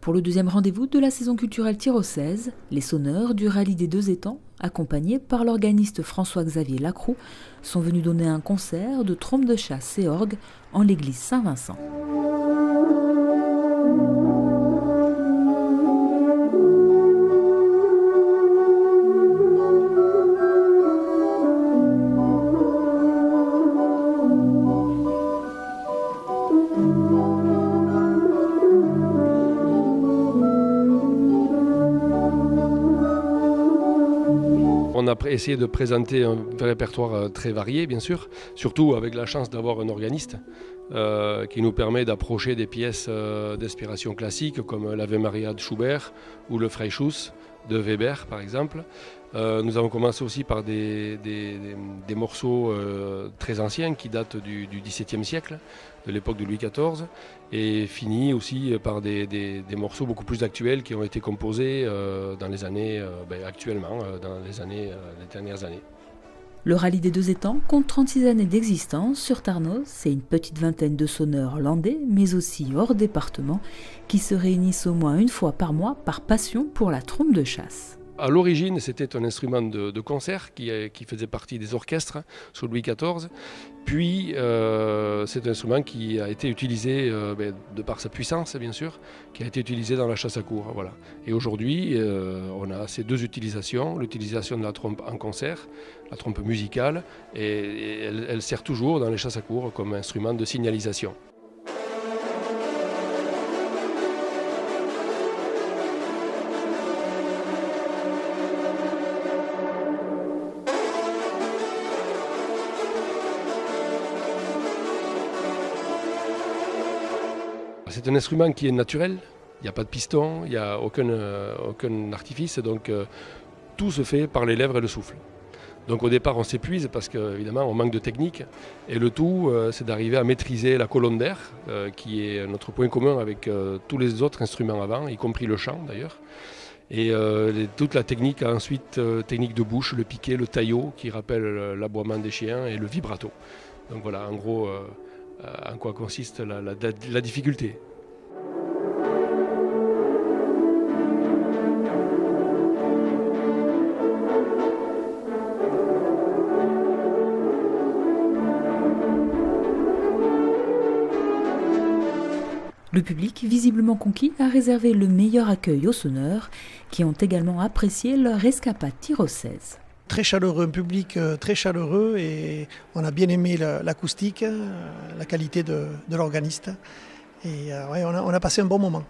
Pour le deuxième rendez-vous de la saison culturelle tyrossaise, les sonneurs du rallye des deux étangs, accompagnés par l'organiste François-Xavier Lacroux, sont venus donner un concert de trompe de chasse et orgue en l'église Saint-Vincent. On a essayé de présenter un répertoire très varié, bien sûr, surtout avec la chance d'avoir un organiste qui nous permet d'approcher des pièces d'inspiration classique comme l'Ave Maria de Schubert ou le Freischütz de Weber, par exemple. Nous avons commencé aussi par des morceaux très anciens qui datent du XVIIe siècle, de l'époque de Louis XIV, et fini aussi par des morceaux beaucoup plus actuels qui ont été composés dans les années, dans les dernières années. Le rallye des deux étangs compte 36 années d'existence sur Tarnos et une petite vingtaine de sonneurs landais, mais aussi hors département, qui se réunissent au moins une fois par mois par passion pour la trompe de chasse. À l'origine, c'était un instrument de concert qui faisait partie des orchestres sous Louis XIV. Puis, c'est un instrument qui a été utilisé, de par sa puissance, bien sûr, qui a été utilisé dans la chasse à courre. Voilà. Et aujourd'hui, on a ces deux utilisations, l'utilisation de la trompe en concert, la trompe musicale, et elle sert toujours dans les chasses à courre comme instrument de signalisation. C'est un instrument qui est naturel, il n'y a pas de piston, il n'y a aucun artifice, donc tout se fait par les lèvres et le souffle. Donc au départ on s'épuise parce qu'évidemment on manque de technique, et le tout c'est d'arriver à maîtriser la colonne d'air, qui est notre point commun avec tous les autres instruments avant, y compris le chant d'ailleurs. Et toute la technique ensuite, technique de bouche, le piquet, le taillot qui rappelle l'aboiement des chiens, et le vibrato. Donc voilà en gros en quoi consiste la difficulté. Le public, visiblement conquis, a réservé le meilleur accueil aux sonneurs, qui ont également apprécié leur escapade tyrossaise. Très chaleureux, un public très chaleureux, et on a bien aimé l'acoustique, la qualité de l'organiste, et on a passé un bon moment.